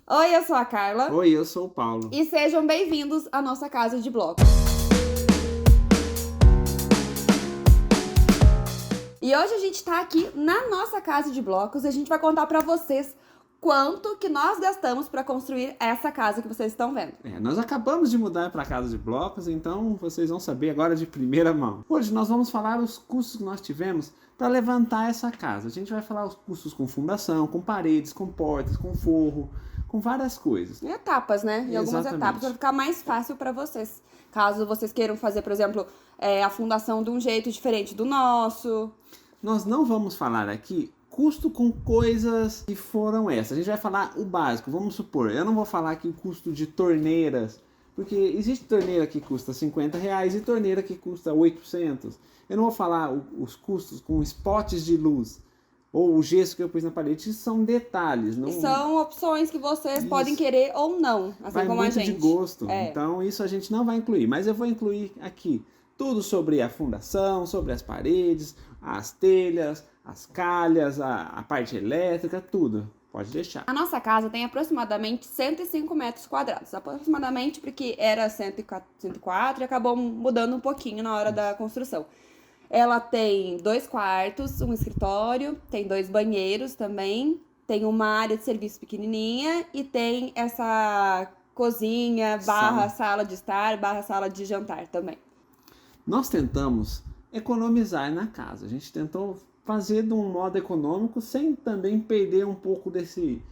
Oi, eu sou a Carla. Oi, eu sou o Paulo. E sejam bem-vindos à nossa casa de blocos. E hoje a gente tá aqui na nossa casa de blocos e a gente vai contar pra vocês quanto que nós gastamos pra construir essa casa que vocês estão vendo. Nós acabamos de mudar para casa de blocos, então vocês vão saber agora de primeira mão. Hoje nós vamos falar os custos que nós tivemos para levantar essa casa. A gente vai falar os custos com fundação, com paredes, com portas, com forro, com várias coisas. Em etapas, né? Em algumas Exatamente. etapas, para ficar mais fácil para vocês. Caso vocês queiram fazer, por exemplo, a fundação de um jeito diferente do nosso. Nós não vamos falar aqui custo com coisas que foram essas. A gente vai falar o básico. Vamos supor, eu não vou falar aqui o custo de torneiras, porque existe torneira que custa R$50 e torneira que custa 800. Eu não vou falar os custos com spots de luz ou o gesso que eu pus na parede. Isso são detalhes. Não... E são opções que vocês Isso. podem querer ou não, assim vai como muito a gente. de gosto. É. Então isso a gente não vai incluir. Mas eu vou incluir aqui tudo sobre a fundação, sobre as paredes, as telhas, as calhas, a parte elétrica, tudo. Pode deixar. A nossa casa tem aproximadamente 105 metros quadrados. Aproximadamente porque era 104 e acabou mudando um pouquinho na hora da construção. Ela tem 2 quartos, um escritório, tem 2 banheiros também, tem uma área de serviço pequenininha e tem essa cozinha, sala de estar, sala de jantar também. Nós tentamos economizar na casa. A gente tentou fazer de um modo econômico sem também perder um pouco desse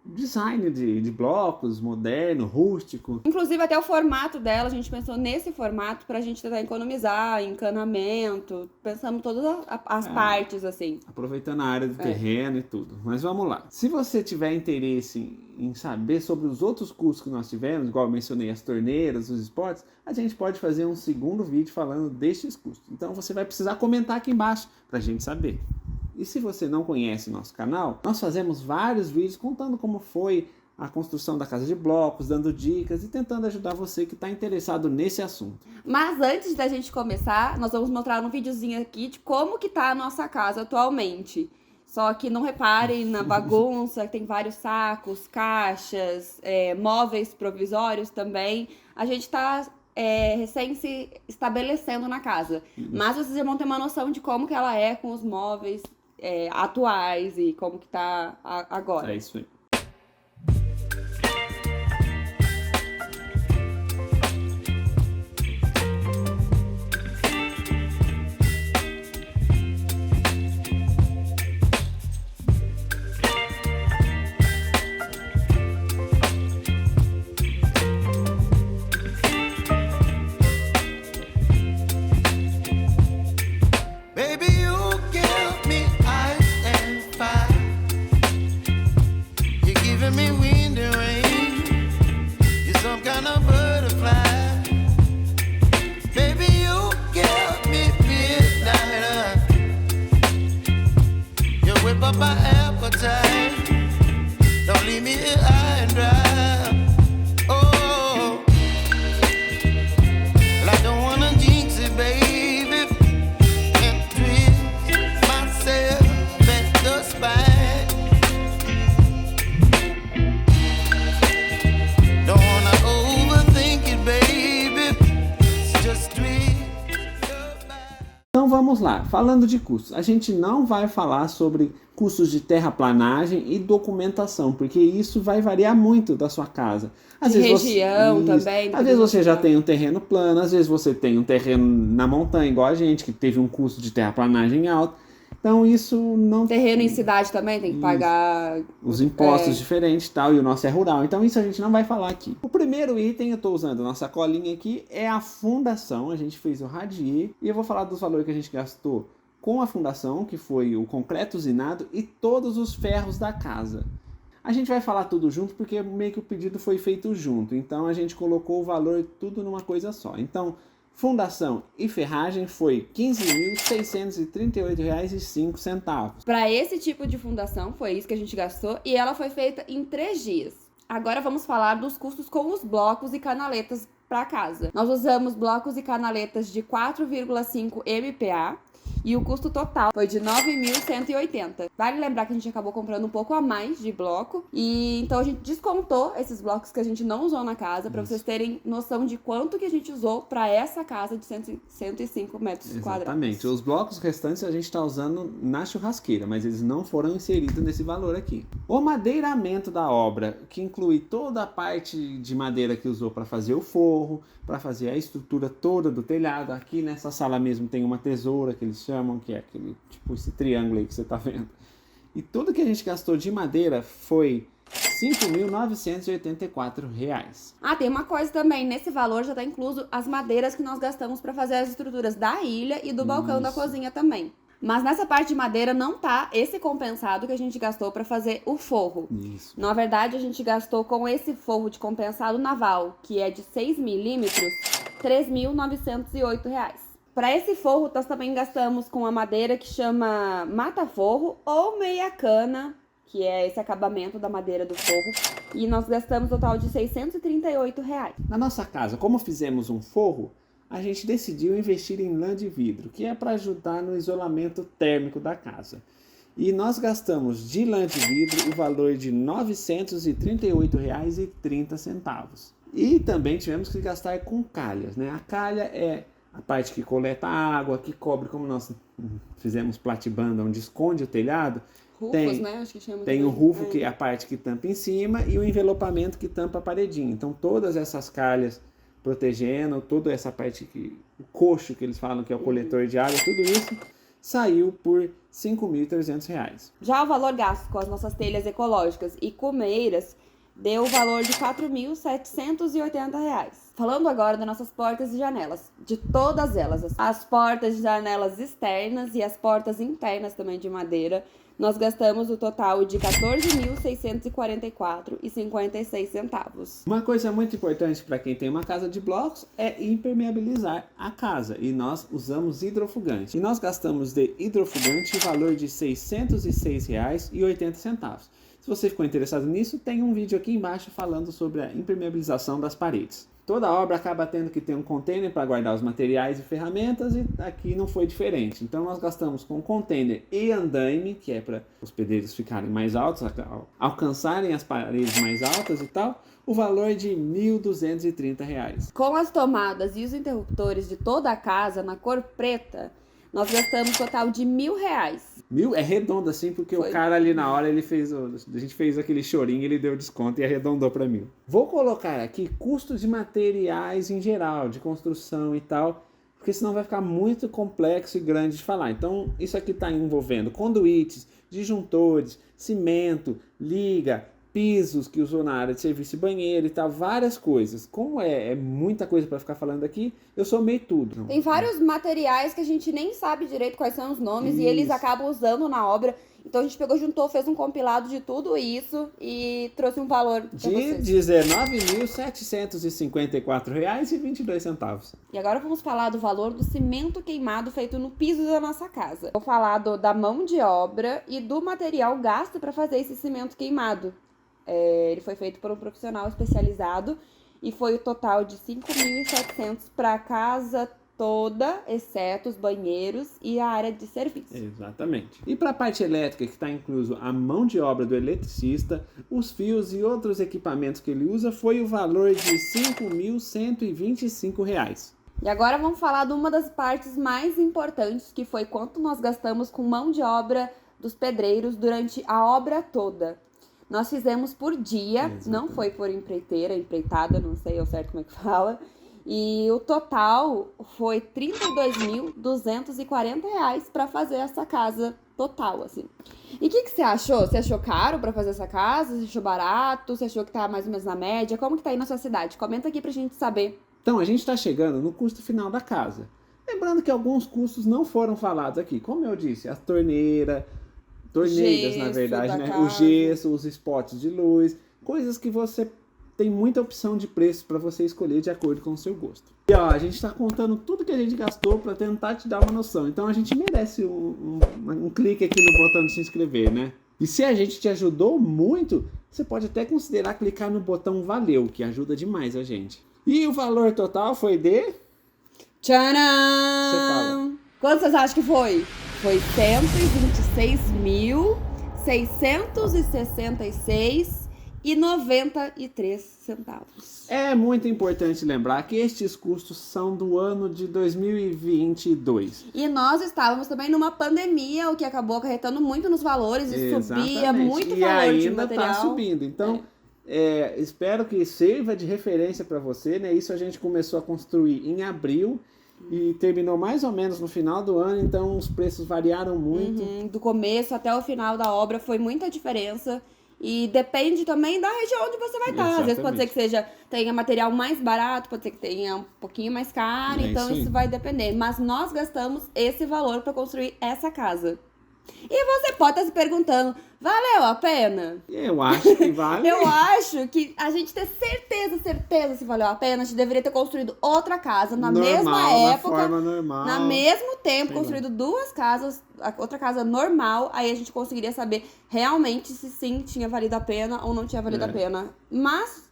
design de blocos moderno, rústico. Inclusive até o formato dela, a gente pensou nesse formato pra gente tentar economizar, encanamento, pensamos todas as partes assim. Aproveitando a área do terreno e tudo. Mas vamos lá. Se você tiver interesse em saber sobre os outros custos que nós tivemos, igual eu mencionei as torneiras, os spots, a gente pode fazer um segundo vídeo falando destes custos. Então você vai precisar comentar aqui embaixo pra gente saber. E se você não conhece nosso canal, nós fazemos vários vídeos contando como foi a construção da casa de blocos, dando dicas e tentando ajudar você que está interessado nesse assunto. Mas antes da gente começar, nós vamos mostrar um videozinho aqui de como que tá a nossa casa atualmente. Só que não reparem na bagunça, tem vários sacos, caixas, móveis provisórios também. A gente tá recém se estabelecendo na casa. Mas vocês já vão ter uma noção de como que ela é com os móveis atuais e como que tá agora. É isso aí. Então vamos lá, falando de custos, a gente não vai falar sobre custos de terraplanagem e documentação, porque isso vai variar muito da sua casa. Às vezes região também. Às vezes você já tem um terreno plano, às vezes você tem um terreno na montanha, igual a gente, que teve um custo de terraplanagem alto. Então isso não... Terreno em cidade também tem que pagar... os impostos diferentes e tal, e o nosso é rural. Então isso a gente não vai falar aqui. O primeiro item, eu estou usando a nossa colinha aqui, é a fundação. A gente fez o radier e eu vou falar dos valores que a gente gastou com a fundação, que foi o concreto usinado e todos os ferros da casa. A gente vai falar tudo junto porque meio que o pedido foi feito junto. Então a gente colocou o valor tudo numa coisa só. Então... fundação e ferragem foi R$ 15.638,05. Para esse tipo de fundação, foi isso que a gente gastou e ela foi feita em 3 dias. Agora vamos falar dos custos com os blocos e canaletas para casa. Nós usamos blocos e canaletas de 4,5 MPa E o custo total foi de 9.180. Vale lembrar que a gente acabou comprando um pouco a mais de bloco. E então a gente descontou esses blocos que a gente não usou na casa, para vocês terem noção de quanto que a gente usou para essa casa de 105 metros quadrados. Exatamente. Os blocos restantes a gente está usando na churrasqueira, mas eles não foram inseridos nesse valor aqui. O madeiramento da obra, que inclui toda a parte de madeira que usou para fazer o forro, para fazer a estrutura toda do telhado. Aqui nessa sala mesmo tem uma tesoura que eles chamam, que é aquele, tipo esse triângulo aí que você tá vendo. E tudo que a gente gastou de madeira foi R$ 5.984. Ah, tem uma coisa também, nesse valor já tá incluso as madeiras que nós gastamos para fazer as estruturas da ilha e do balcão da cozinha também. Mas nessa parte de madeira não tá esse compensado que a gente gastou para fazer o forro. Isso. Na verdade, a gente gastou com esse forro de compensado naval, que é de 6 milímetros, R$ 3.908. Para esse forro, nós também gastamos com a madeira que chama mata-forro ou meia-cana, que é esse acabamento da madeira do forro. E nós gastamos um total de R$ 638. Na nossa casa, como fizemos um forro, a gente decidiu investir em lã de vidro, que é para ajudar no isolamento térmico da casa. E nós gastamos de lã de vidro o valor de R$ 938,30. E também tivemos que gastar com calhas, né? A calha é a parte que coleta água, que cobre, como nós fizemos platibanda, onde esconde o telhado. Rufos, né? Acho que chama. Tem o rufo, que é a parte que tampa em cima, e o envelopamento que tampa a paredinha. Então todas essas calhas protegendo, toda essa parte que o coxo que eles falam que é o coletor de água, tudo isso saiu por R$ 5.300. Já o valor gasto com as nossas telhas ecológicas e cumeiras deu o valor de R$ 4.780. Falando agora das nossas portas e janelas, de todas elas, as portas e janelas externas e as portas internas também de madeira, nós gastamos o total de R$ 14.644,56. Uma coisa muito importante para quem tem uma casa de blocos é impermeabilizar a casa, e nós usamos hidrofugante. E nós gastamos de hidrofugante o valor de R$ 606,80. Se você ficou interessado nisso, tem um vídeo aqui embaixo falando sobre a impermeabilização das paredes. Toda obra acaba tendo que ter um container para guardar os materiais e ferramentas, e aqui não foi diferente. Então nós gastamos com container e andaime, que é para os pedreiros ficarem mais altos, alcançarem as paredes mais altas e tal, o valor de R$ 1.230. Com as tomadas e os interruptores de toda a casa na cor preta, nós gastamos um total de R$ 1.000. 1.000 é redondo assim, porque o cara ali na hora, a gente fez aquele chorinho, ele deu desconto e arredondou para 1.000. Vou colocar aqui custos de materiais em geral, de construção e tal, porque senão vai ficar muito complexo e grande de falar. Então, isso aqui está envolvendo conduítes, disjuntores, cimento, liga, pisos que usou na área de serviço e banheiro e tal, várias coisas. Como é muita coisa para ficar falando aqui, eu sou meio tudo. Tem vários materiais que a gente nem sabe direito quais são os nomes. Isso. E eles acabam usando na obra. Então a gente pegou, juntou, fez um compilado de tudo isso e trouxe um valor pra de vocês. R$ 19.754,22. E agora vamos falar do valor do cimento queimado feito no piso da nossa casa. Vou falar da mão de obra e do material gasto para fazer esse cimento queimado. Ele foi feito por um profissional especializado e foi o total de 5.700 para a casa toda, exceto os banheiros e a área de serviço. Exatamente. E para a parte elétrica, que está incluso a mão de obra do eletricista, os fios e outros equipamentos que ele usa, foi o valor de R$ 5.125. E agora vamos falar de uma das partes mais importantes, que foi quanto nós gastamos com mão de obra dos pedreiros durante a obra toda. Nós fizemos por dia, Exatamente. Não foi por empreitada, não sei ao certo como é que fala. E o total foi R$ 32.240 para fazer essa casa total, assim. E o que você achou? Você achou caro para fazer essa casa? Você achou barato? Você achou que tá mais ou menos na média? Como que tá aí na sua cidade? Comenta aqui pra gente saber. Então, a gente está chegando no custo final da casa. Lembrando que alguns custos não foram falados aqui. Como eu disse, a torneiras, Gesso na verdade, da né? casa. O gesso, os spots de luz, coisas que você tem muita opção de preço para você escolher de acordo com o seu gosto. E ó, a gente está contando tudo que a gente gastou para tentar te dar uma noção. Então a gente merece um clique aqui no botão de se inscrever, né? E se a gente te ajudou muito, você pode até considerar clicar no botão valeu, que ajuda demais a gente. E o valor total foi de... Tcharam! Você fala. Quanto vocês acham que foi? Foi R$126.666,93. É muito importante lembrar que estes custos são do ano de 2022. E nós estávamos também numa pandemia, o que acabou acarretando muito nos valores e subia muito o valor de material. E ainda está subindo. Então, espero que sirva de referência para você, né? Isso a gente começou a construir em abril e terminou mais ou menos no final do ano, então os preços variaram muito. Do começo até o final da obra foi muita diferença. E depende também da região onde você vai estar. Às vezes pode ser que tenha material mais barato, pode ser que tenha um pouquinho mais caro, então isso vai depender. Mas nós gastamos esse valor para construir essa casa. E você pode estar se perguntando, valeu a pena? Eu acho que vale. Eu acho que a gente ter certeza se valeu a pena, a gente deveria ter construído outra casa na mesma época, na forma normal, no mesmo tempo, construído duas casas, outra casa normal, aí a gente conseguiria saber realmente se sim tinha valido a pena ou não tinha valido a pena. Mas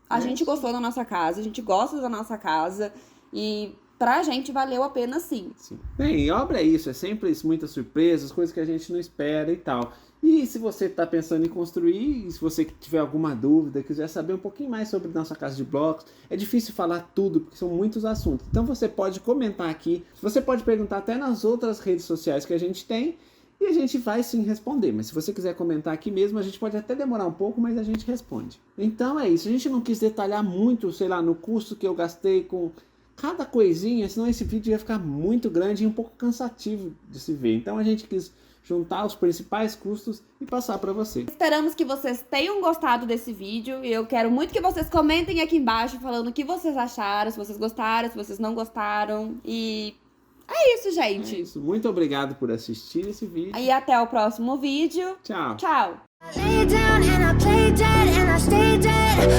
a gente gostou da nossa casa, a gente gosta da nossa casa e pra gente valeu a pena sim. Bem, obra é isso, é sempre muitas surpresas, coisas que a gente não espera e tal. E se você está pensando em construir, e se você tiver alguma dúvida, quiser saber um pouquinho mais sobre nossa casa de blocos, é difícil falar tudo, porque são muitos assuntos. Então você pode comentar aqui, você pode perguntar até nas outras redes sociais que a gente tem, e a gente vai sim responder. Mas se você quiser comentar aqui mesmo, a gente pode até demorar um pouco, mas a gente responde. Então é isso, a gente não quis detalhar muito, sei lá, no custo que eu gastei com cada coisinha, senão esse vídeo ia ficar muito grande e um pouco cansativo de se ver. Então a gente quis juntar os principais custos e passar para você. Esperamos que vocês tenham gostado desse vídeo e eu quero muito que vocês comentem aqui embaixo falando o que vocês acharam, se vocês gostaram, se vocês não gostaram. E é isso, gente. É isso. Muito obrigado por assistir esse vídeo. E até o próximo vídeo. Tchau. Tchau. I lay down and I play dead and I stay dead.